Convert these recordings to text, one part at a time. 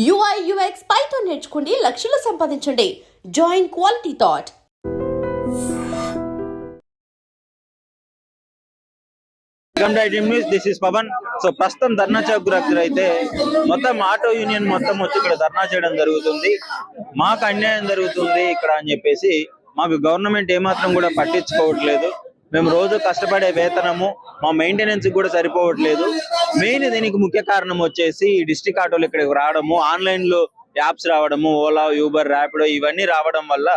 UI UX Python నేర్చుకోండి లక్షలు సంపాదించండి. Join quality thought. This is Pavan. So ప్రస్తుతం ధర్నా చౌక్ దగ్గర అయితే మొత్తం ఆటో యూనియన్ మొత్తం వచ్చి ఇక్కడ ధర్నా చేయడం జరుగుతుంది. మాకు అన్యాయం జరుగుతుంది ఇక్కడ అని చెప్పేసి మాకు గవర్నమెంట్ ఏమాత్రం కూడా పట్టించుకోవట్లేదు. మేము రోజు కష్టపడే వేతనము మా మెయింటెనెన్స్ కూడా సరిపోవట్లేదు. మెయిన్ దీనికి ముఖ్య కారణం వచ్చేసి డిస్ట్రిక్ట్ ఆటోలు ఇక్కడికి రావడము, ఆన్లైన్ లో యాప్స్ రావడము, ఓలా, యూబర్, ర్యాపిడో ఇవన్నీ రావడం వల్ల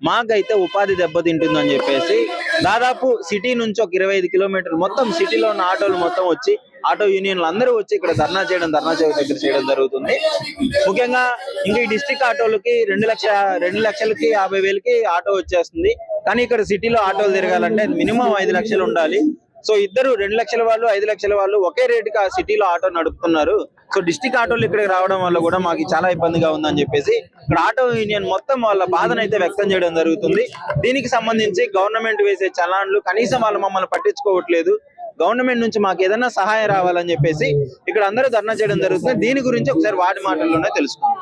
మాకైతే ఉపాధి దెబ్బతింటుందని చెప్పేసి దాదాపు సిటీ నుంచి ఒక 25 కిలోమీటర్లు మొత్తం సిటీలో ఉన్న ఆటోలు మొత్తం వచ్చి ఆటో యూనియన్లు అందరూ వచ్చి ఇక్కడ ధర్నా చౌక్ దగ్గర చేయడం జరుగుతుంది. ముఖ్యంగా ఇంకా ఈ డిస్ట్రిక్ట్ ఆటోలకి 2,50,000కి ఆటో వచ్చేస్తుంది. కానీ ఇక్కడ సిటీలో ఆటోలు తిరగాలంటే మినిమం 5 లక్షలు ఉండాలి. సో ఇద్దరు 2 లక్షల వాళ్ళు 5 లక్షల వాళ్ళు ఒకే రేటుకి ఆ సిటీలో ఆటో నడుపుతున్నారు. సో డిస్ట్రిక్ట్ ఆటోలు ఇక్కడికి రావడం వల్ల కూడా మాకు చాలా ఇబ్బందిగా ఉందని చెప్పేసి ఇక్కడ ఆటో యూనియన్ మొత్తం వాళ్ళ బాధను అయితే వ్యక్తం చేయడం జరుగుతుంది. దీనికి సంబంధించి గవర్నమెంట్ వేసే చలాన్లు కనీసం వాళ్ళు మమ్మల్ని పట్టించుకోవట్లేదు. గవర్నమెంట్ నుంచి మాకు ఏదైనా సహాయం రావాలని చెప్పేసి ఇక్కడ అందరూ ధర్నా చేయడం జరుగుతుంది. దీని గురించి ఒకసారి వాడి మాటల్లోనే తెలుసుకుంటాం.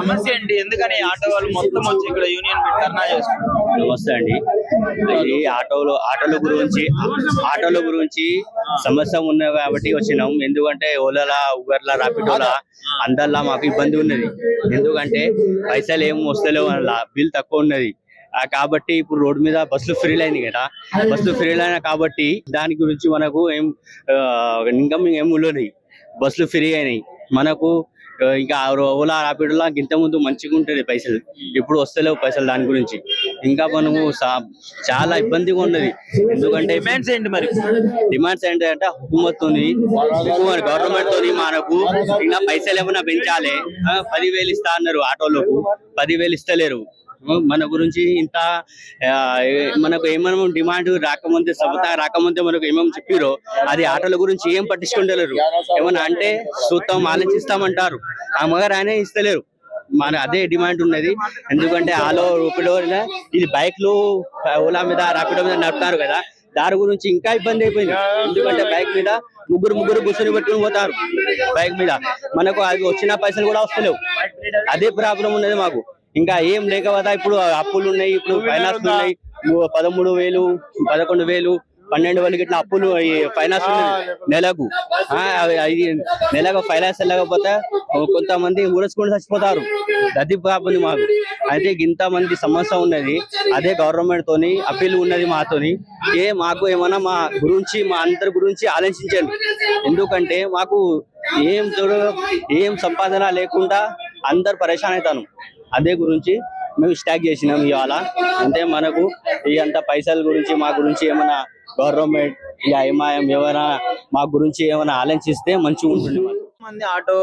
సమస్య ఏంటి? ఎందుకని ఆటో వాళ్ళు మొత్తం వచ్చి ఇక్కడ యూనియన్ పెట్టి ధర్నా చేసుకుంటారు? నమస్తే అండి. ఇది ఆటోల గురించి సమస్య ఉన్నది కాబట్టి వచ్చినాం. ఎందుకంటే ఓలాలా, ఉబర్లా, రాపిడోలా అందరిలా మాకు ఇబ్బంది ఉన్నది. ఎందుకంటే పైసలు ఏం వస్తలేవు, బిల్ తక్కువ ఉన్నది కాబట్టి ఇప్పుడు రోడ్డు మీద బస్సులు ఫ్రీలు అయినాయి కదా. బస్సులు ఫ్రీలు అయినా కాబట్టి దాని గురించి మనకు ఇన్కమ్ ఏం ఉండదు. బస్సులు ఫ్రీ అయినాయి మనకు. ఇంకా ఓలా, రాపిడోలా ఇంత ముందు మంచిగా ఉంటుంది పైసలు, ఇప్పుడు వస్తలేవు పైసలు. దాని గురించి ఇంకా మనము చాలా ఇబ్బందిగా ఉన్నది. ఎందుకంటే డిమాండ్స్ ఏంటి మరి? డిమాండ్స్ ఏంటంటే హుకుమత్ గవర్నమెంట్ తోని మనకు ఇంకా పైసలు ఏమైనా పెంచాలి. 10,000 ఇస్తా అన్నారు ఆటోలకు, 10,000 ఇస్తలేరు. మన గురించి ఇంత మనకు ఏమైనా డిమాండ్ రాకముందే, సభత రాకముందే మనకు ఏమేమి చెప్పారో అది ఆటోల గురించి ఏం పట్టించుకుంటలేరు. ఏమన్నా అంటే చూస్తాం, ఆలోచిస్తామంటారు. ఆ మగారు ఆయనే ఇస్తలేరు. మన అదే డిమాండ్ ఉన్నది. ఎందుకంటే ఆలో రూపిడో ఇది బైక్లు ఓలా మీద, రాపిడో మీద నడుపుతారు కదా, దాని గురించి ఇంకా ఇబ్బంది అయిపోయింది. ఎందుకంటే బైక్ మీద ముగ్గురు కూర్చొని పెట్టుకుని పోతారు. బైక్ మీద మనకు అది వచ్చిన పైసలు కూడా వస్తలేవు. అదే ప్రాబ్లం ఉన్నది మాకు. ఇంకా ఏం లేకపోతే ఇప్పుడు అప్పులు ఉన్నాయి, ఇప్పుడు ఫైనాన్స్ ఉన్నాయి. 13,000, 11,000, 12,000 ఇట్లా అప్పులు ఫైనాన్స్ ఉన్నది నెలకు. నెలకు ఫైనాన్స్ లేకపోతే కొంతమంది ఊరేసుకొని చచ్చిపోతారు. అది ప్రాబ్లం మాకు. అయితే ఇంత మంది సమస్య ఉన్నది. అదే గవర్నమెంట్ తోని అప్పీల్ ఉన్నది మాతోని. మాకు ఏమన్నా మా గురించి, మా అందరి గురించి ఆలోచించండి. ఎందుకంటే మాకు ఏం సంపాదన లేకుండా అందరు పరేషాన్ అవుతాను. అదే గురించి మేము స్టాక్ చేసినాం ఇవాళ. అంటే మనకు ఈ అంత పైసల గురించి, మా గురించి ఏమైనా గవర్నమెంట్ ఏమైనా మా గురించి ఏమైనా ఆలోచిస్తే మంచిగా ఉంటుంది. మంది ఆటో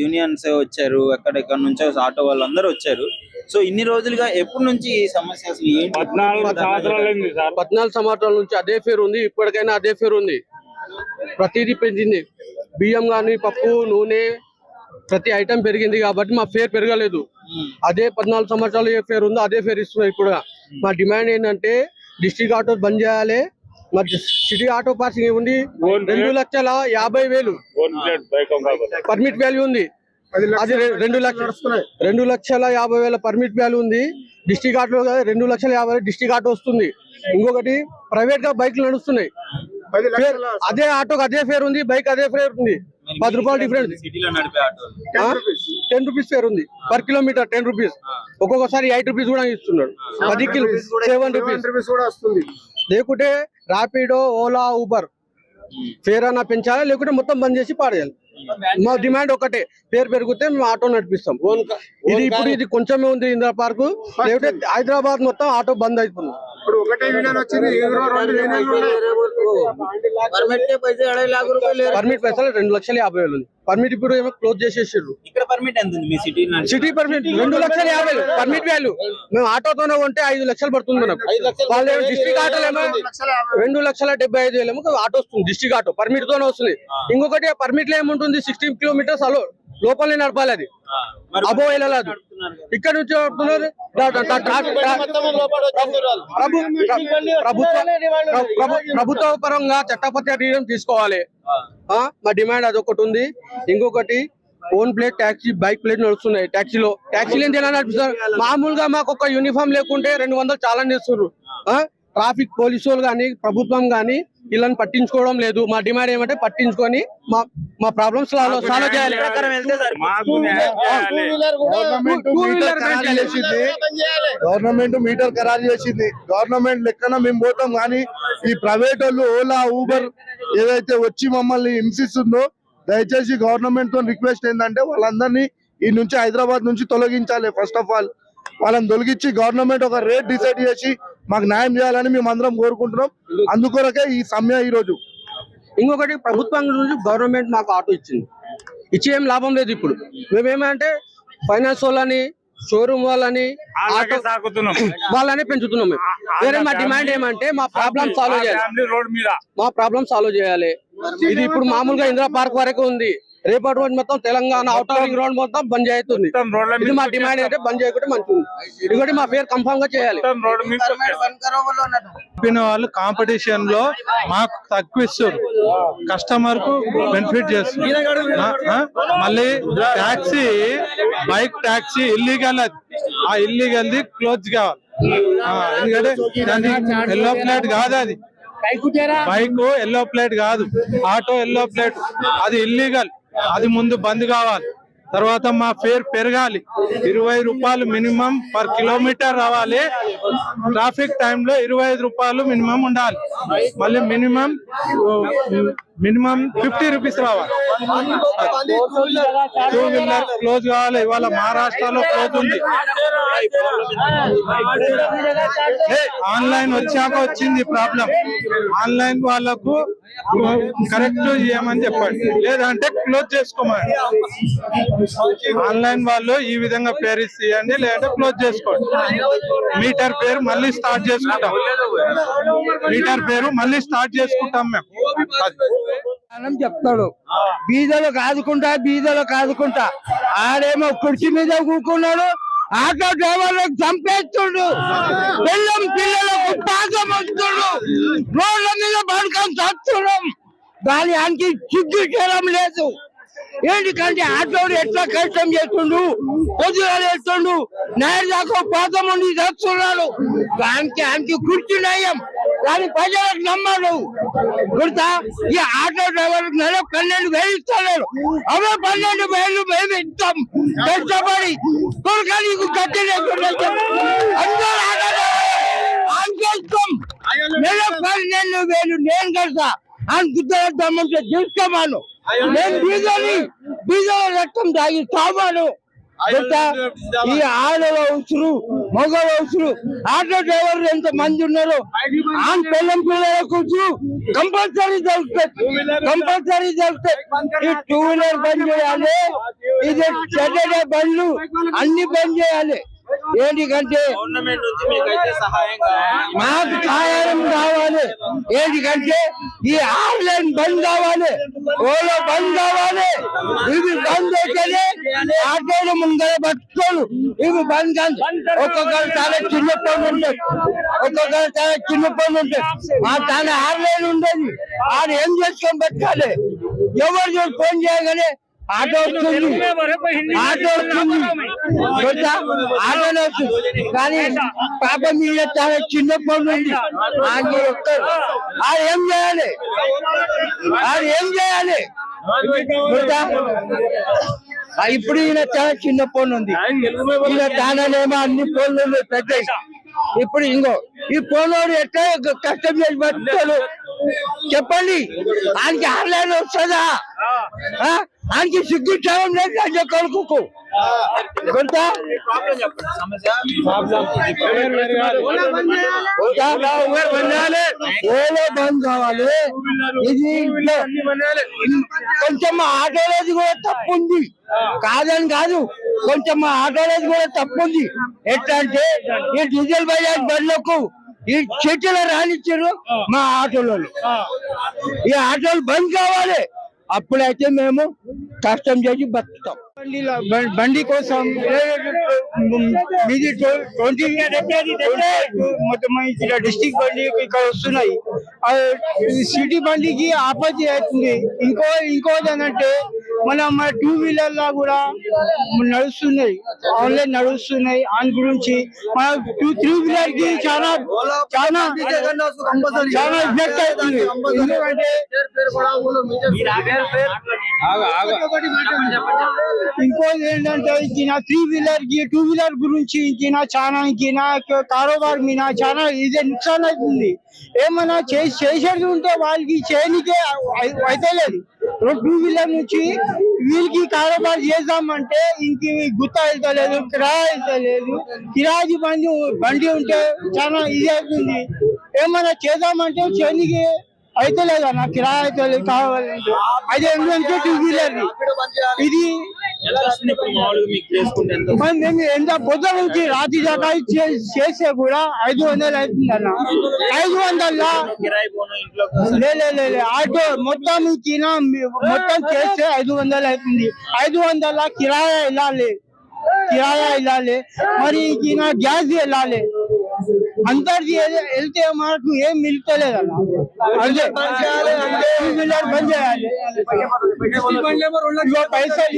యూనియన్స్ వచ్చారు, ఎక్కడెక్కడ నుంచో ఆటో వాళ్ళందరూ వచ్చారు. సో ఇన్ని రోజులుగా ఎప్పటి నుంచి ఈ సమస్య అసలు ఏంటి? 14 సంవత్సరాల నుంచి అదే ఫేర్ ఉంది. ఇప్పటికైనా అదే ఫేర్ ఉంది. ప్రతిదీ పెంచింది. బియ్యం కానీ, పప్పు, నూనె, ప్రతి ఐటమ్ పెరిగింది కాబట్టి మా ఫేర్ పెరగలేదు. అదే 14 సంవత్సరాలు ఏ ఫేర్ ఉందో అదే ఫేర్ ఇస్తున్నారు ఇప్పుడు. మా డిమాండ్ ఏంటంటే డిస్ట్రిక్ట్ ఆటో బంద్ చేయాలి. మరి సిటీ ఆటో పార్కింగ్ ఉంది 2,50,000 పర్మిట్ వాల్యూ ఉంది. అది 2,50,000 పర్మిట్ వాల్యూ ఉంది. డిస్ట్రిక్ట్ ఆటో 2,50,000 డిస్ట్రిక్ట్ ఆటో వస్తుంది. ఇంకొకటి ప్రైవేట్ గా బైక్లు నడుస్తున్నాయి. అదే ఆటోకి అదే ఫేర్ ఉంది, బైక్ అదే ఫేర్ ఉంది. 10 రూపాయలు డిఫరెన్స్. 10 రూపీస్ ఫేర్ ఉంది పర్ కిలోమీటర్. 10 రూపీస్, ఒక్కొక్కసారి 8 రూపీస్ కూడా ఇస్తున్నాడు. 10 7 రూపీస్ కూడా వస్తుంది. లేకుంటే ర్యాపిడో, ఓలా, ఊబర్ ఫేర్ అన్నా పెంచాలి, లేకుంటే మొత్తం బంద్ చేసి పాడేయాలి. మా డిమాండ్ ఒకటే, ఫేర్ పెరిగితే మేము ఆటో నడిపిస్తాం. ఇది కొంచెమే ఉంది ఇందిరా పార్కు. లేకపోతే హైదరాబాద్ మొత్తం ఆటో బంద్ అయిపోతుంది. పర్మిట్ పైసలు 2,50,000 ఉంది. పర్మిట్ ఇప్పుడు ఏమో క్లోజ్ చేసేసారు. ఇక్కడ పర్మిట్ ఎంత ఉంది మీ city? City permit 2,50,000 permit value. మేము ఆటోతోనే కొంటే 5 లక్షలు పడుతుంది మనకు. వాళ్ళు డిస్ట్రిక్ట్ ఆటోలు ఏమో 2,75,000 ఏమో ఆటో వస్తుంది. డిస్ట్రిక్ట్ ఆటో పర్మిట్ తోనే వస్తుంది. ఇంకొకటి పర్మిట్ లో ఏముంటుంది, 16 కిలోమీటర్స్ అలో లోపలనే నడపాలి. అది అబో వెళ్ళలేదు. ఇక్కడ నుంచి ప్రభుత్వ పరంగా చట్టపత్ర తీసుకోవాలి. మా డిమాండ్ అదొకటి ఉంది. ఇంకొకటి own plate taxi bike plate నడుస్తున్నాయి ట్యాక్సీలో ఏం చేయాలని అనిపిస్తారు. మామూలుగా మాకు ఒక యూనిఫామ్ లేకుంటే 200 చాలని చేస్తున్నారు. ట్రాఫిక్ పోలీసు వాళ్ళు కానీ ప్రభుత్వం కానీ వీళ్ళని పట్టించుకోవడం లేదు. మా డిమాండ్ ఏమంటే పట్టించుకొని మా ప్రాబ్లమ్స్ సాల్వ్ చేయాలి. గవర్నమెంట్ మీటర్ ఖరారు చేసింది. గవర్నమెంట్ లెక్కన మేము పోతాం కానీ ఈ ప్రైవేట్ వాళ్ళు ఓలా ఊబర్ ఏదైతే వచ్చి మమ్మల్ని హింసిస్తుందో దయచేసి గవర్నమెంట్ తో రిక్వెస్ట్ ఏంటంటే వాళ్ళందరినీ ఈ నుంచి హైదరాబాద్ నుంచి తొలగించాలి. ఫస్ట్ ఆఫ్ ఆల్ వాళ్ళని తొలగించి గవర్నమెంట్ ఒక రేట్ డిసైడ్ చేసి మాకు న్యాయం చేయాలని మేము అందరం కోరుకుంటున్నాం. అందుకొరకే ఈ సమ్మె ఈ రోజు. ఇంకొకటి ప్రభుత్వం నుంచి గవర్నమెంట్ మాకు ఆటో ఇచ్చింది. ఇచ్చి ఏం లాభం లేదు. ఇప్పుడు మేమేమంటే ఫైనాన్స్ వాళ్ళని షోరూమ్ వాళ్ళని ఆటో వాళ్ళని పెంచుతున్నాం. మేము వేరే మా డిమాండ్ ఏమంటే మా ప్రాబ్లం సాల్వ్ చేయాలి. మా ప్రాబ్లం సాల్వ్ చేయాలి. ఇది ఇప్పుడు మామూలుగా ఇందిరా పార్క్ వరకు ఉంది. రేపటి రోజు మొత్తం తెలంగాణ అవుటర్ రింగ్ రోడ్ మొత్తం బంద్ అవుతుంది. ఇది మా డిమాండ్ అయితే బంద్ చేయకుంటే మంచిది. ఇంకోటి మా పేరు కన్ఫర్మ్ గా చేయాలి. వాళ్ళు కాంపిటీషన్ లో మాకు తక్కువ ఇస్తారు, కస్టమర్ కు బెనిఫిట్ చేస్తారు. మళ్ళీ టాక్సీ బైక్ టాక్సీ ఇల్లీగల్, ఆ ఇల్లీగల్ ది క్లోజ్ కావాలి. ఎందుకంటే ఎల్లో ప్లేట్ కాదు, అది బైక్ ఎల్లో ప్లేట్ కాదు, ఆటో ఎల్లో ప్లేట్, అది ఇల్లీగల్. అది ముందు బంద్ కావాలి. తర్వాత మా ఫేర్ పెరగాలి. 20 రూపాయలు మినిమం పర్ కిలోమీటర్ రావాలి. ట్రాఫిక్ టైంలో 25 రూపాయలు మినిమం ఉండాలి. మళ్ళీ మినిమం 50 రూపీస్ రావాలి. 2 వీలర్ క్లోజ్ కావాలి. ఇవాళ మహారాష్ట్రలో క్లోజ్ ఉంది. ఆన్లైన్ వచ్చాక వచ్చింది ప్రాబ్లం. ఆన్లైన్ వాళ్ళకు కరెక్ట్ చేయమని చెప్పండి, లేదంటే క్లోజ్ చేసుకోమని. ఆన్లైన్ వాళ్ళు ఈ విధంగా పేరు ఇవ్వండి, లేదంటే క్లోజ్ చేసుకోండి. మీటర్ పేరు మళ్ళీ స్టార్ట్ చేసుకుంటాం. మీటర్ పేరు మళ్ళీ స్టార్ట్ చేసుకుంటాం మేము. చెప్తాడు బీదలు కాదుకుంటా ఆడేమో కుర్చీ మీద కూకున్నాడు. ఆటో డ్రైవర్లకు చంపేస్తుడు. పిల్లలకు పాకం వస్తుడు. రోడ్ల మీద పడుకొని చస్తున్నాం. దాని ఆయనకి సిగ్గు చేయడం లేదు. ఎందుకంటే ఆటోడు ఎట్లా కష్టం చేస్తుండు, పొద్దుగా చేస్తుండు, నేడు దాకా పాతం ఉండి చస్తున్నాడు. దానికి ఆయనకి కుర్చీ నయం, దాని ప్రజలకు నమ్మడు. గుర్తా ఈ ఆటో డ్రైవర్ నెల 12,000 ఇస్తలేరు. అవి 12,000 మేము ఇస్తాం కష్టపడి. కొడుక నీకు గట్టి లేకుండా అందరూ ఇస్తాం. నెల 12,000 నేను కడతా అని గుర్తు చూసుకోమాను. నేను బీజల రక్తం తాగి తామాను. ఈ ఆడవ ఉసురు మగవ ఉసురు ఆటో డ్రైవర్లు ఎంత మంది ఉన్నారు. ఆ పిల్లం పిల్లలకు కంపల్సరీ దొరుకుతాయి. ఈ 2 వీలర్ బంద్ చేయాలి. ఇది సాటర్డే బండ్లు అన్ని బంద్ చేయాలి. ఏంటికంటే మాకు సహాయం కావాలి. ఏంటికంటే ఈ ఆన్లైన్ బంద్ కావాలి, ఓలో బంద్ కావాలి. ఇవి బంద్ అయితేనే ఆటోలు ముందర పట్టుకోను. ఇవి బంద్ కాదు. ఒక్కొక్కరు చాలా చిన్న పనులు ఉంటాయి. మా తన ఆన్లైన్ ఉండేది. ఆడు ఏం చేసుకొని పెట్టాలి. ఎవరు చూసి ఫోన్ చేయగానే ఆటో వస్తుంది కానీ పాప మీద చాలా చిన్న పనులు ఉంది. ఏం చేయాలి ఇప్పుడు ఈయన చాలా చిన్న ఫోన్ ఉంది. ఈయన తానేమో అన్ని ఫోన్లు పెద్దాయి. ఇప్పుడు ఇంకో ఈ ఫోన్ ఎట్లా కష్టం చేసి బతుకుతాడు చెప్పండి. ఆయనకి ఆన్లైన్ వస్తుందా? ఆయనకి సిగ్గు చేయడం లేదు. రాజ్య కొడుకు కొంత ఓలో బంద్ కావాలి. ఇది కొంచెం ఆటోలోది కూడా తప్పు ఉంది, కాదని కాదు. కొంచెం ఆటోలోది కూడా తప్పు ఉంది. ఎట్లా అంటే ఈ డీజిల్ బజాజ్ బండ్లకు ఈ చెట్టులో రానిచ్చారు మా ఆటోలో. ఈ ఆటోలు బంద్ కావాలి. అప్పుడైతే మేము కష్టం చేసి బతుకుతాం. బండి కోసం మీది 20 మొత్తం ఇక్కడ డిస్ట్రిక్ట్ బండి ఇక్కడ వస్తున్నాయి. సిటీ బండికి ఆపత్తి అవుతుంది. ఇంకోటి ఏంటంటే మన టూ వీలర్ లా కూడా నడుస్తున్నాయి, ఆన్లైన్ నడుస్తున్నాయి. దాని గురించి మన త్రీ వీలర్ కి చాలా చాలా చాలా ఎఫెక్ట్ అవుతుంది. ఎందుకంటే ఇంకోటి ఏంటంటే త్రీ వీలర్ కి టూ వీలర్ గురించి చాలా కారోబార్ మీద చాలా ఇదే నుక్సాన్ అవుతుంది. ఏమన్నా చేసేది ఉంటే వాళ్ళకి చేయనికే అయితే లేదు. టూ వీలర్ నుంచి వీళ్ళకి కారోబార్ చేద్దామంటే ఇంక గుత్త వెళ్తలేదు, కిరాయి వెళ్తలేదు. కిరాయి బండి ఉంటే చాలా ఇది అవుతుంది. ఏమన్నా చేద్దామంటే చేయనికి అయితే లేదా, నాకు కిరాయి అయితే లేదు కావాలంటే. అది ఎందుకంటే టూ వీలర్ ఇది మేము ఎంత పొద్దు నుంచి రాత్రి దాకా చేస్తే కూడా 500 అవుతుంది అన్న. 500 లే ఆటో మొత్తం మొత్తం చేస్తే 500 అవుతుంది. 500 కిరాయా వెళ్ళాలి, మరి గ్యాస్ వెళ్ళాలి. అందరిది వెళ్తే మనకు ఏం మిగులుతలేదన్న. అంటే టూ వీలర్ బంద్ చేయాలి. పైసలు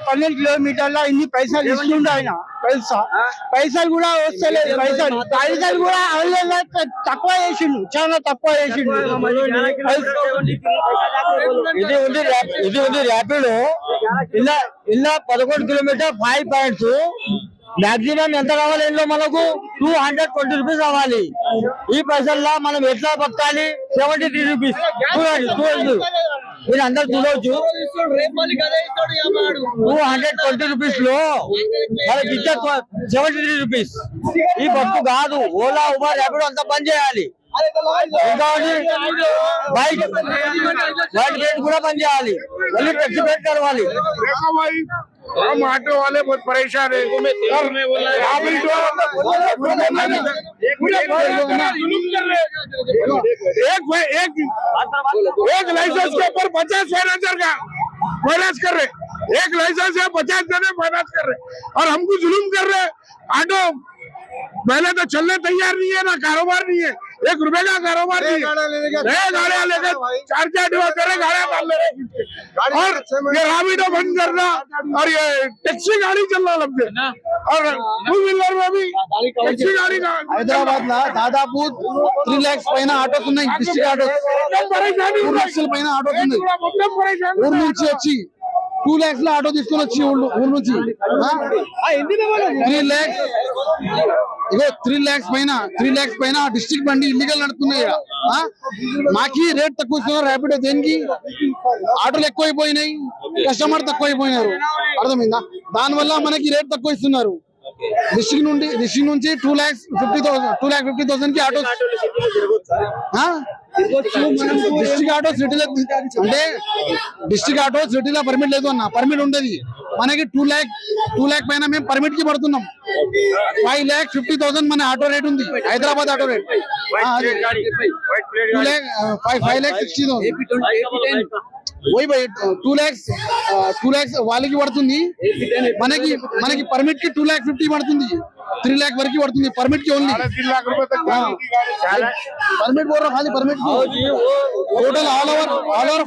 12 కిలోమీటర్ల ఇన్ని పైసలు ఇస్తుండే ఆయన. పైసలు కూడా వస్తలేదు. పైసలు కూడా తక్కువ చేసిండు, చాలా తక్కువ చేసిండు. ఇది ఉంది ర్యాపిడో ఇలా 11 కిలోమీటర్ 5 పాయింట్స్. మాక్సిమం ఎంత కావాలి ఇందులో మనకు 220 రూపీస్ కావాలి. ఈ పైసల్లో మనం ఎట్లా బతకాలి? 73 రూపీస్. చూడండి మీరు అందరు చూడవచ్చు. 220 రూపీస్ లో మనకి ఇచ్చే 73 రూపీస్. ఈ బస్సు కాదు, ఓలా ఉబర్ ర్యాపిడో అంతా బంద్ చేయాలి. బైక్ రేట్ కూడా బంద్ చేయాలి. మళ్ళీ టెక్సీ రేట్ కలవాలి. हम ऑटो वाले बहुत परेशान है। एक लाइसेंस के ऊपर 50 फाइनेंसर का फाइनेंस कर रहे, एक लाइसेंस है 50 जने फाइनेंस कर रहे और हमको जुलूम कर रहे। ऑटो पहले तो चलने तैयार नहीं है, ना कारोबार नहीं है, 1 रुपए का कारोबार नहीं है। नए गाड़ियां लेकर 4 गाड़ियां डाल ले रहे और ये रैपिडो बंद करना और ये टैक्सी गाड़ी चलना लग गए और टू व्हीलर में भी टैक्सी गाड़ी का హైదరాబాద్ లో దాదాపు 3 lakhs పైన ఆటోస్ ఉన్నాయి. డిస్ట్రిక్ట్ ఆటోస్ 2 లక్షల పైన ఆటోస్ ఉన్నాయి. ఊరు నుంచి వచ్చి 2 lakhs లో ఆటో తీసుకొని వచ్చి ఊరు నుంచి 3 lakhs ఇగో 3 lakhs పైన డిస్ట్రిక్ట్ బండి ఇల్లీగల్ నడుతున్నాయి. మాకి రేట్ తక్కువ ఇస్తున్నారు. ర్యాపిడో దేనికి? ఆటోలు ఎక్కువైపోయినాయి, కస్టమర్ తక్కువైపోయినారు. అర్థమైందా? దానివల్ల మనకి రేట్ తక్కువ ఇస్తున్నారు. డిస్ట్రిక్ట్ నుంచి 2,50,000 కి ఆటో డిస్ట్రిక్ట్ ఆటో సిటీలో అంటే డిస్ట్రిక్ట్ ఆటో సిటీలో పర్మిట్ లేదు అన్న. పర్మిట్ ఉండదు మనకి 2 lakh పైన మేము పర్మిట్ కి పడుతున్నాం. 5,50,000 మన ఆటో రేట్ ఉంది. Hyderabad auto rate 5,60,000. वही भाई 2 lakhs వాళ్ళకి పడుతుంది. మనకి పర్మిట్ కి 2,50,000 పడుతుంది. 3 lakh వరకు పడుతుంది పర్మిట్ కి. ఓన్లీ 3 लाख रुपए तक परमिट बोल रहा खाली परमिट टोटल ऑल ओवर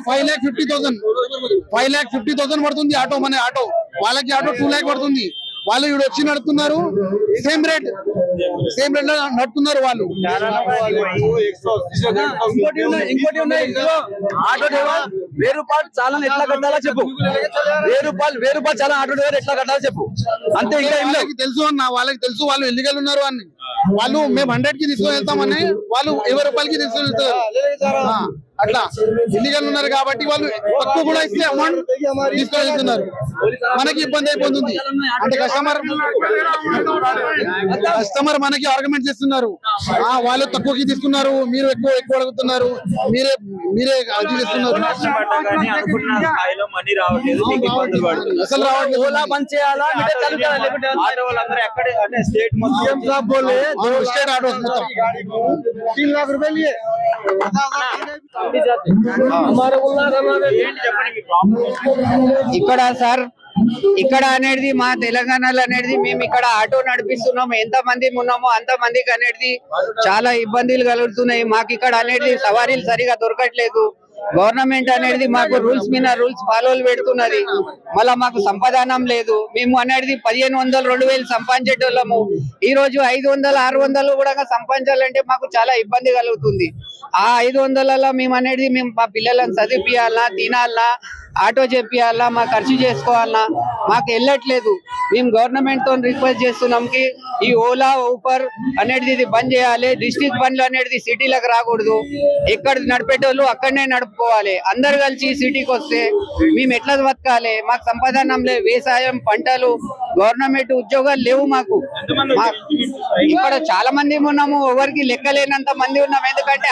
5,50,000 పడుతుంది ఆటో. మన ఆటో వాళ్ళకి ఆటో 2 lakh పడుతుంది. వాళ్ళు ఇక్కడ వచ్చి నడుతున్నారు. సేమ్ రేట్ లో నడుతున్నారు వాళ్ళు. ఇంకోటి ఉన్నాయి. ఆటో డ్రైవర్ 1000 రూపాయలు చాలా ఎట్లా కట్టాలో చెప్పు. 1000 రూపాయలు చాలా ఆటో డ్రైవర్ ఎట్లా కట్టాలో చెప్పు. అంతే. ఇంకా తెలుసు అన్న, వాళ్ళకి తెలుసు వాళ్ళు ఎల్లిగల్ ఉన్నారు అని. వాళ్ళు మేము 100 కి తీసుకొని వెళ్తామని వాళ్ళు 20 రూపాయలకి తీసుకొని వెళ్తారు. అట్లా ఇల్లీగల్ ఉన్నారు కాబట్టి వాళ్ళు తక్కువ కూడా ఇస్తే అమౌంట్ తీసుకొని వెళ్తున్నారు. మనకి ఇబ్బంది అయిపోతుంది. అంటే కస్టమర్ మనకి ఆర్గ్యుమెంట్ చేస్తున్నారు. వాళ్ళు తక్కువకి తీసుకున్నారు, మీరు ఎక్కువ అడుగుతున్నారు, మీరే అది చేస్తున్నారు. అసలు రావట్లేదు. ఓలా బంద్ చేయాలా? స్టేట్ ఆటోస్ మొత్తం 3 लाख रुपए लिए ఇక్కడ సార్ ఇక్కడ అనేది మా తెలంగాణలో అనేది మేము ఇక్కడ ఆటో నడిపిస్తున్నాము, ఎంత మంది ఉన్నామో అంత మందికి అనేది చాలా ఇబ్బందులు కలుగుతున్నాయి. మాకు ఇక్కడ అనేది సవారీలు సరిగా దొరకట్లేదు. గవర్నమెంట్ అనేది మాకు రూల్స్ మీద రూల్స్ ఫాలోలు పెడుతున్నది, మళ్ళా మాకు సంపాదనం లేదు. మేము అనేది 1500 2000 సంపాదించేటోళ్ళము, ఈ రోజు 500 600 కూడా సంపాదించాలంటే మాకు చాలా ఇబ్బంది కలుగుతుంది. ఆ 500లలో మేము అనేది మేము మా పిల్లలను చదివిపియాలన్నా, తినాలన్నా, ఆటో చెప్పియాలన్నా, మా ఖర్చు చేసుకోవాలన్నా మాకు వెళ్ళట్లేదు. మేము గవర్నమెంట్ తో రిక్వెస్ట్ చేస్తున్నాం కి ఈ ఓలా ఊపర్ అనేది ఇది బంద్ చేయాలి. డిస్ట్రిక్ట్ బండ్లు అనేది సిటీలకు రాకూడదు, ఎక్కడ నడిపేటోళ్ళు అక్కడనే నడుపుకోవాలి. అందరు కలిసి సిటీకి వస్తే మేము ఎట్లా బతకాలి? మాకు సంపాదనం లేదు, వ్యవసాయం పంటలు గవర్నమెంట్ ఉద్యోగాలు లేవు మాకు. ఇక్కడ చాలా మంది ఉన్నాము, ఎవరికి లెక్కలేనంత మంది ఉన్నాం. ఎందుకంటే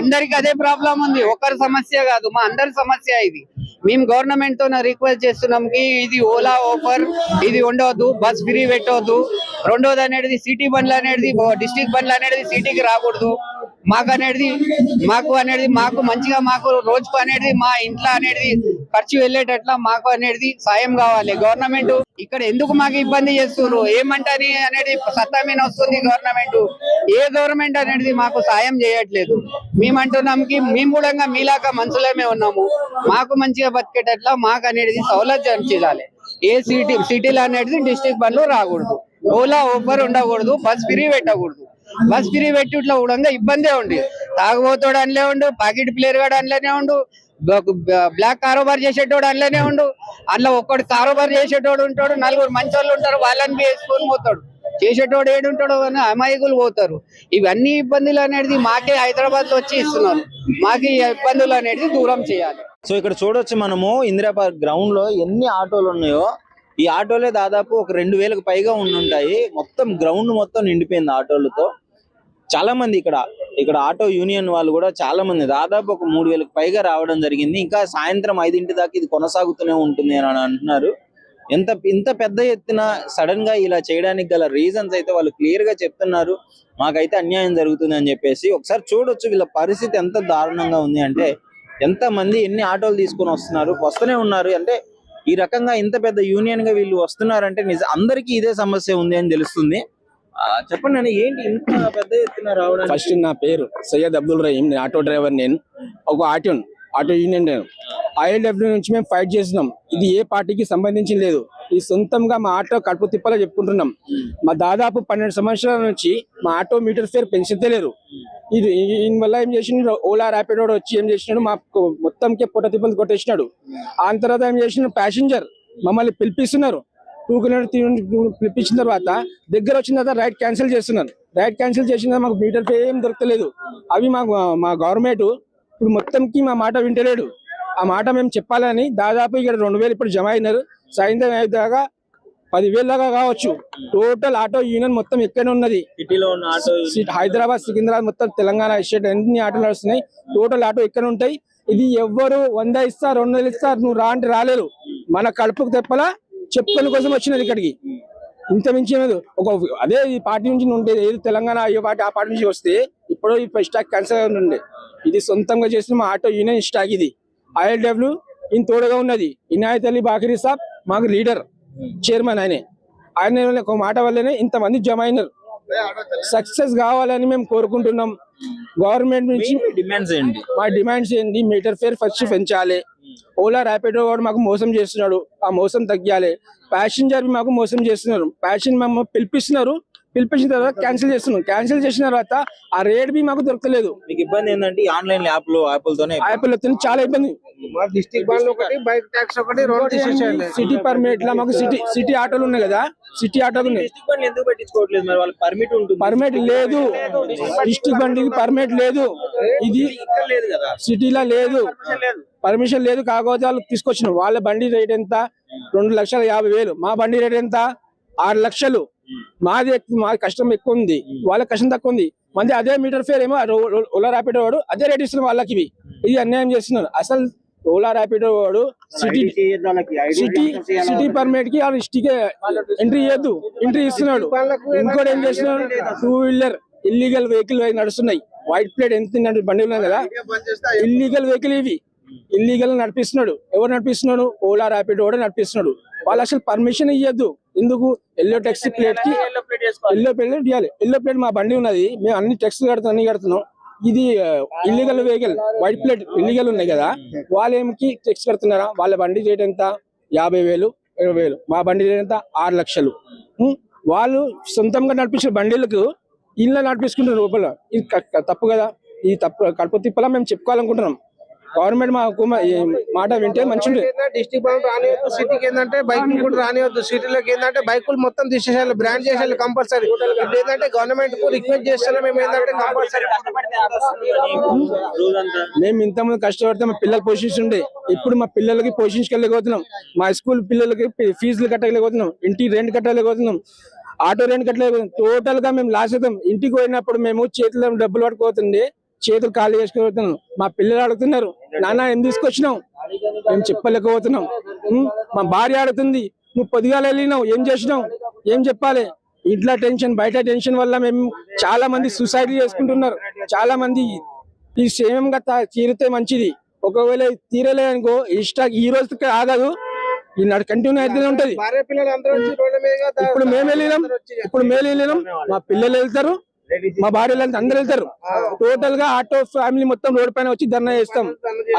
అందరికి అదే ప్రాబ్లం ఉంది, ఒకరి సమస్య కాదు, మా అందరి సమస్య ఇది. మేము గవర్నమెంట్ తో రిక్వెస్ట్ చేస్తున్నాం కి ఇది ఓలా ఆఫర్ ఇది ఉండవద్దు, బస్ ఫ్రీ పెట్టవద్దు. రెండోది అనేది సిటీ బండ్లు అనేది డిస్ట్రిక్ట్ బండ్లు అనేది సిటీకి రాకూడదు. మాకు మంచిగా మాకు రోజుకు అనేది మా ఇంట్లో అనేది ఖర్చు వెళ్ళేటట్లా మాకు అనేది సాయం కావాలి. గవర్నమెంట్ ఇక్కడ ఎందుకు మాకు ఇబ్బంది చేస్తున్నారు ఏమంటని అనేది సత్తా మీద వస్తుంది గవర్నమెంట్. ఏ గవర్నమెంట్ అనేది మాకు సాయం చేయట్లేదు. మేమంటున్నాం కి మేము కూడా మీలాగా మనుషులమే ఉన్నాము, మాకు మంచిగా బతికేటట్లా మాకు అనేది సౌలభ్యం చేయాలి. ఏ సిటీలో అనేది డిస్ట్రిక్ట్ బండ్లు రాకూడదు, ఓలా ఊబర్ ఉండకూడదు, బస్ ఫ్రీ పెట్టకూడదు. బస్ ఫ్రీ పెట్టి ఇట్లా కూడా ఇబ్బందే ఉండి, తాగుబోతాడు అందులో ఉండు, పాకెట్ ప్లేయర్ గాడు అందులోనే ఉండు, బ్లాక్ కారోబార్ చేసేటోడు అందులోనే ఉండు. అందులో ఒక్కడు కారోబార్ చేసేటోడు ఉంటాడు, 4 మంచి వాళ్ళు ఉంటారు, వాళ్ళని వేసుకొని పోతాడు. చేసేటోడు ఏడుంటాడో అని అమాయకులు పోతారు. ఇవన్నీ ఇబ్బందులు అనేది మాకే హైదరాబాద్ లో వచ్చి ఇస్తున్నారు. మాకు ఈ ఇబ్బందులు అనేది దూరం చేయాలి. సో ఇక్కడ చూడొచ్చు మనము ఇందిరా పార్క్ గ్రౌండ్ లో ఎన్ని ఆటోలు ఉన్నాయో. ఈ ఆటోలే దాదాపు ఒక 2000కు పైగా ఉండుంటాయి. మొత్తం గ్రౌండ్ మొత్తం నిండిపోయింది ఆటోలతో. చాలా మంది ఇక్కడ ఆటో యూనియన్ వాళ్ళు కూడా చాలా మంది, దాదాపు ఒక 3000కు పైగా రావడం జరిగింది. ఇంకా సాయంత్రం 5 దాకా ఇది కొనసాగుతూనే ఉంటుంది అని అంటున్నారు. ఇంత పెద్ద ఎత్తున సడన్ గా ఇలా చేయడానికి గల రీజన్స్ అయితే వాళ్ళు క్లియర్ గా చెప్తున్నారు. మాకైతే అన్యాయం జరుగుతుంది అని చెప్పేసి. ఒకసారి చూడొచ్చు వీళ్ళ పరిస్థితి ఎంత దారుణంగా ఉంది అంటే, ఎంత మంది ఎన్ని ఆటోలు తీసుకొని వస్తూనే ఉన్నారు. అంటే ఈ రకంగా ఇంత పెద్ద యూనియన్ గా వీళ్ళు వస్తున్నారంటే అందరికీ ఇదే సమస్య ఉంది అని తెలుస్తుంది. చెప్పండి అన్న, ఏంటి ఇంత పెద్ద ఎత్తున రావడం? ఫస్ట్ నా పేరు సయ్యద్ అబ్దుల్ రహీం, నేను ఆటో డ్రైవర్. నేను ఒక ఆటో యూనియన్. నేను ILW నుంచి మేము ఫైట్ చేస్తున్నాం. ఇది ఏ పార్టీకి సంబంధించి లేదు, ఇది సొంతంగా మా ఆటో కడుపు తిప్పలా చెప్పుకుంటున్నాం. మా దాదాపు 12 సంవత్సరాల నుంచి మా ఆటో మీటర్ ఫేర్ పెంచుతలేరు. ఇది వల్ల ఏం చేసినాడు, ఓలా ర్యాపిడో వచ్చి ఏం చేసినాడు, మా మొత్తంకే పొట్ట తిప్పలు కొట్టేసినాడు. ఆ తర్వాత ఏం చేసినాడు, ప్యాసింజర్ మమ్మల్ని పిలిపిస్తున్నారు. 2 కిలోమీటర్ పిలిపించిన తర్వాత దగ్గర వచ్చిన తర్వాత రైడ్ క్యాన్సిల్ చేస్తున్నారు. రైడ్ క్యాన్సిల్ చేసిన మాకు మీటర్ ఫేర్ ఏం దొరకలేదు. అవి మా గవర్నమెంట్ ఇప్పుడు మొత్తంకి మా మాట వింటలేడు. ఆ మాట మేము చెప్పాలని దాదాపు ఇక్కడ 2000 ఇప్పుడు జమ అయినారు. సాయంత్రం అయ్యేదాకా 10,000 దాకా కావచ్చు. టోటల్ ఆటో యూనియన్ మొత్తం ఎక్కడ ఉన్నది, సిటీలో ఉన్న ఆటో హైదరాబాద్ సికింద్రాబాద్ మొత్తం తెలంగాణ స్టేట్ ఎన్ని ఆటోలు నడుస్తున్నాయి, టోటల్ ఆటో ఎక్కడ ఉంటాయి. ఇది ఎవ్వరు 100 ఇస్తారు 200 ఇస్తారు నువ్వు రా అంటే రాలేరు. మన కడుపుకు తెప్పలా చెప్పుకొని కోసం వచ్చినది ఇక్కడికి. ఇంత మించి అదే ఈ పార్టీ నుంచి ఉంటే ఏది తెలంగాణ అయ్యో పార్టీ ఆ పార్టీ నుంచి వస్తే ఇప్పుడు ఈ స్టాక్ క్యాన్సల్ ఉండే. ఇది సొంతంగా చేసిన మా ఆటో యూనియన్ స్టాక్. ఇది ILW ఈయన తోడుగా ఉన్నది. ఇనాయత్ అలీ బాకరీ సాబ్ మాకు లీడర్, చైర్మన్. ఆయన ఒక మాట వల్లనే ఇంతమంది జమ అయినారు. సక్సెస్ కావాలని మేము కోరుకుంటున్నాం. గవర్నమెంట్ నుంచి డిమాండ్స్ ఏంటి? మా డిమాండ్స్ ఏంటి, మీటర్ ఫేర్ ఫస్ట్ పెంచాలి. ఓలా ర్యాపిడో కూడా మాకు మోసం చేస్తున్నాడు, ఆ మోసం తగ్గాలి. ప్యాసింజర్ మాకు మోసం చేస్తున్నారు. ప్యాసింజర్ మేము పిలిపించిన తర్వాత క్యాన్సిల్ చేస్తున్నాం. క్యాన్సిల్ చేసిన తర్వాత ఆ రేట్ బి మాకు దొరకలేదు. మీకు ఇబ్బంది ఏంటంటే ఆన్లైన్ యాప్లతో చాలా ఇబ్బంది. డిస్ట్రిక్ట్ బండ్లు ఒకటి, బైక్ ట్యాక్స్ ఒకటి, రోడ్ తీసేసేయండి. సిటీ పర్మిట్ లా మాకు సిటీ ఆటోలు ఉన్నాయి కదా, సిటీ ఆటోలు ఉన్నాయి. ఎందుకు పెట్టించుకోవట్లేదు? మరి వాళ్ళకి పర్మిట్ ఉంటుంది. పర్మిట్ లేదు, డిస్ట్రిక్ట్ బండికి పర్మిట్ లేదు. ఇది లేదు కదా, సిటీలో లేదు, పర్మిషన్ లేదు. కాకపోతే వాళ్ళు తీసుకొచ్చినాం. వాళ్ళ బండి రేట్ ఎంత, 2,50,000. మా బండి రేట్ ఎంత, 6 లక్షలు. మాది కష్టం ఎక్కువ ఉంది, వాళ్ళ కష్టం తక్కువ ఉంది. మంది అదే మీటర్ ఫేర్ ఏమో ఓలా ర్యాపిడో వాడు అదే రేట్ ఇస్తున్నారు వాళ్ళకి. ఇది అన్యాయం చేస్తున్నారు. అసలు ఓలా ర్యాపిడో వాడు సిటీ పర్మిట్ కి డిస్ట్రిక్ట్ ఎంట్రీ చేయొద్దు, ఎంట్రీ ఇస్తున్నాడు. ఇంకోటి ఏం చేస్తున్నాడు, 2 వీలర్ ఇల్లీగల్ వెహికల్ నడుస్తున్నాయి. వైట్ ప్లేట్ ఎంత బండి ఉన్నాయి కదా, ఇల్లీగల్ వెహికల్ ఇవి. ఇల్లీగల్ నడిపిస్తున్నాడు. ఎవరు నడిపిస్తున్నాడు? ఓలా ర్యాపిడో కూడా నడిపిస్తున్నాడు. వాళ్ళు అసలు పర్మిషన్ ఇవ్వద్దు. ఎందుకు? ఎల్లో టెక్సీ ప్లేట్ కి ఎల్లో ప్లేట్ ఇవ్వాలి. ఎల్లో ప్లేట్ మా బండి ఉన్నది, మేము అన్ని టెక్స్ కడుతున్నాం, అన్ని కడుతున్నాం. ఇది illegal vehicle, white plate illegal ఉన్నాయి కదా, వాళ్ళు ఏమికి టెక్స్ కడుతున్నారా? వాళ్ళ బండి రేట్ ఎంత? 50,000, 20,000. మా బండి రేట్ ఎంత? 6 లక్షలు. వాళ్ళు సొంతంగా నడిపించిన బండిలకు ఇళ్ళ నడిపించుకుంటారు లోపల. ఇది తప్పు కదా. ఈ తప్పు కడుపు తిప్పలా మేము చెప్పుకోవాలనుకుంటున్నాం. గవర్నమెంట్ మా మాట వింటే మంచిది. డిస్ట్రిక్ట్ బంక్ రానివద్దు, సిటీకి ఏంటంటే బైకులు కూడా రానివద్దు. సిటీలోకి ఏంటంటే బైకులు మొత్తం తీసేసాలి, బ్రాండ్ చేసేయాలి కంపల్సరీ. ఇప్పుడు ఏంటంటే గవర్నమెంట్ కు రిక్వెస్ట్ చేస్తున్నాం మేము ఏంటంటే కంపల్సరీ. మేము ఇంతమంది కష్టపడితే మా పిల్లలు పోషిస్తుండే, ఇప్పుడు మా పిల్లలకి పోషించలేకపోతున్నాం. మా స్కూల్ పిల్లలకి ఫీజులు కట్టలేకపోతున్నాం, ఇంటి రెంట్ కట్టలేకపోతున్నాం, ఆటో రెంట్ కట్టలేకపోతున్నాం. టోటల్ గా మేము లాస్ అవుతాం. ఇంటికి పోయినప్పుడు మేము చేతిలో డబ్బులు పట్టుకోతుండే, చేతులు ఖాళీ చేసుకుపోతున్నాం. మా పిల్లలు అడుగుతున్నారు, నాన్న ఏం తీసుకొచ్చినావు? మేము చెప్పలేకపోతున్నాం. మా భార్య అడుగుతుంది, నువ్వు పొద్దుగాల వెళ్ళినావు, ఏం చేసినావు? ఏం చెప్పాలి? ఇంట్లో టెన్షన్, బయట టెన్షన్ వల్ల మేము చాలా మంది సూసైడ్ చేసుకుంటున్నారు. చాలా మంది ఈ సేమంగా తీరితే మంచిది. ఒకవేళ తీరలే అనుకో, ఈ రోజుకి ఆగదు, ఈ నాడు కంటిన్యూ అయితే ఉంటది. ఇప్పుడు మేము వెళ్ళినాం, మా పిల్లలు వెళ్తారు, మా భార్యలు అందరు వెళ్తారు. టోటల్ గా ఆటో ఫ్యామిలీ మొత్తం రోడ్ పైన వచ్చి ధర్నా చేస్తాం.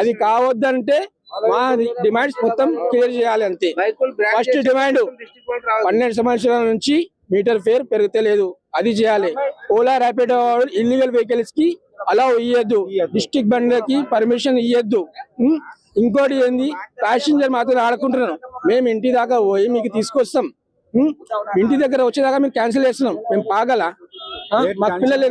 అది కావద్దంటే మా డిమాండ్స్ మొత్తం క్లియర్ చేయాలి అంతే. ఫస్ట్ డిమాండ్ 12 సంవత్సరాల నుంచి మీటర్ ఫేర్ పెరుగుతలేదు, అది చేయాలి. ఓలా ర్యాపిడో ఇల్లీగల్ వెహికల్స్ కి అలా ఇయ్యద్దు, డిస్ట్రిక్ట్ బండ్లకి పర్మిషన్ ఇయ్యద్దు. ఇంకోటి ఏంది, ప్యాసింజర్ మాత్రం ఆడుకుంటున్నాం. మేము ఇంటి దాకా పోయి మీకు తీసుకొస్తాం, ఇంటి దగ్గర వచ్చేదాకా మేము క్యాన్సిల్ చేస్తున్నాం. మేము పాగల మాకు పిల్లలు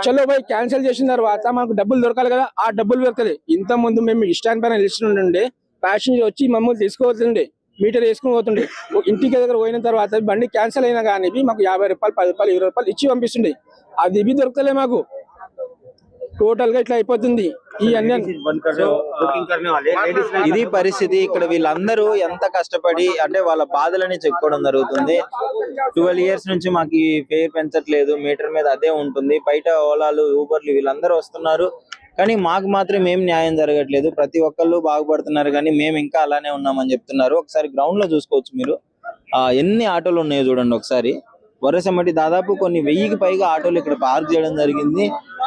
చలో పోయి క్యాన్సిల్ చేసిన తర్వాత మాకు డబ్బులు దొరకాలి కదా, ఆ డబ్బులు దొరకలేదు. ఇంత ముందు మేము స్టాండ్ పైన నిలుస్తుండే, ప్యాసింజర్ వచ్చి మమ్మల్ని తీసుకోవద్దండి, మీటర్ వేసుకుని పోతుండే. ఇంటికి దగ్గర పోయిన తర్వాత బండి క్యాన్సిల్ అయినా కానీ మాకు 50 రూపాయలు, 10 రూపాయలు, 20 రూపాయలు ఇచ్చి పంపిస్తుండే. అది ఇవి దొరకలే మాకు. టోటల్ గా ఇట్లా అయిపోతుంది ఈ అన్యాయం. ఇది పరిస్థితి. ఇక్కడ వీళ్ళందరూ ఎంత కష్టపడి అంటే వాళ్ళ బాధలని చెప్పుకోవడం జరుగుతుంది. 12 ఇయర్స్ నుంచి మాకు ఈ ఫేర్ పెంచట్లేదు, మీటర్ మీద అదే ఉంటుంది. బయట ఓలాలు, ఊబర్లు వీళ్ళందరూ వస్తున్నారు, కానీ మాకు మాత్రం ఏం న్యాయం జరగట్లేదు. ప్రతి ఒక్కళ్ళు బాగుపడుతున్నారు, కానీ మేము ఇంకా అలానే ఉన్నామని చెప్తున్నారు. ఒకసారి గ్రౌండ్ లో చూసుకోవచ్చు మీరు, ఎన్ని ఆటోలు ఉన్నాయో చూడండి ఒకసారి. వరుసమటి దాదాపు కొన్ని 1000కి పైగా ఆటోలు ఇక్కడ పార్క్ చేయడం జరిగింది.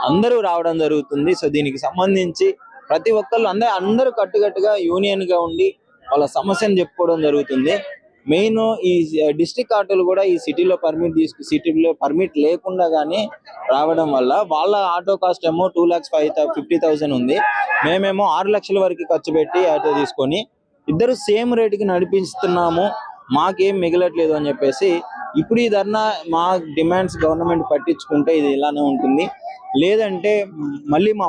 అందరూ రావడం జరుగుతుంది. సో దీనికి సంబంధించి ప్రతి ఒక్కళ్ళు అందరూ కట్టుగా యూనియన్ గా ఉండి వాళ్ళ సమస్యను చెప్పుకోవడం జరుగుతుంది. మెయిన్ ఈ డిస్ట్రిక్ట్ ఆటోలు కూడా ఈ సిటీలో పర్మిట్ లేకుండా గానీ రావడం వల్ల వాళ్ళ ఆటో కాస్ట్ ఏమో 2,50,000 ఉంది. మేమేమో 6 లక్షల వరకు ఖర్చు పెట్టి ఆటో తీసుకొని ఇద్దరు సేమ్ రేటుకి నడిపిస్తున్నాము, మాకేం మిగలట్లేదు అని చెప్పేసి ఇప్పుడు ఈ ధర్నా మా డిమాండ్స్ గవర్నమెంట్ పట్టించుకుంటే ఇది ఇలానే ఉంటుంది. లేదంటే మళ్ళీ మా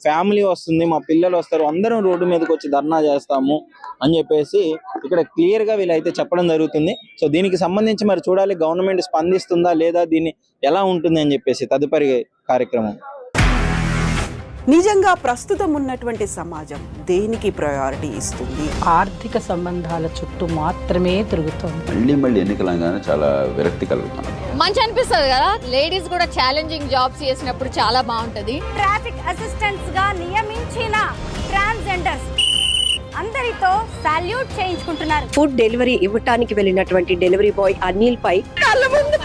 ఫ్యామిలీ వస్తుంది, మా పిల్లలు వస్తారు, అందరం రోడ్డు మీదకి వచ్చి ధర్నా చేస్తాము అని చెప్పేసి ఇక్కడ క్లియర్ గా వీళ్ళైతే చెప్పడం జరుగుతుంది. సో దీనికి సంబంధించి మరి చూడాలి గవర్నమెంట్ స్పందిస్తుందా లేదా, దీన్ని ఎలా ఉంటుంది అని చెప్పేసి తదుపరి కార్యక్రమం. నిజంగా ప్రస్తుతం ఉన్నటువంటి సమాజం దేనికి ప్రయారిటీ ఇస్తుంది? ఆర్థిక సంబంధాల చుట్టూ మాత్రమే తిరుగుతుంది. మళ్ళీ ఎన్నికలంగానే చాలా విరక్తి కలుగుతున్నాం. మంచి అనిపిస్తుంది కదా, లేడీస్ కూడా ఛాలెంజింగ్ జాబ్స్ చేసినప్పుడు చాలా బాగుంటది. ట్రాఫిక్ అసిస్టెంట్స్ గా నియమించిన ట్రాన్స్జెండర్స్ అందరితో సాల్యూట్ చేయించుకుంటున్నారు. ఫుడ్ డెలివరీ ఇవ్వటానికి వెళ్ళినటువంటి డెలివరీ బాయ్ అనిల్ పై కళ్ళ ముందు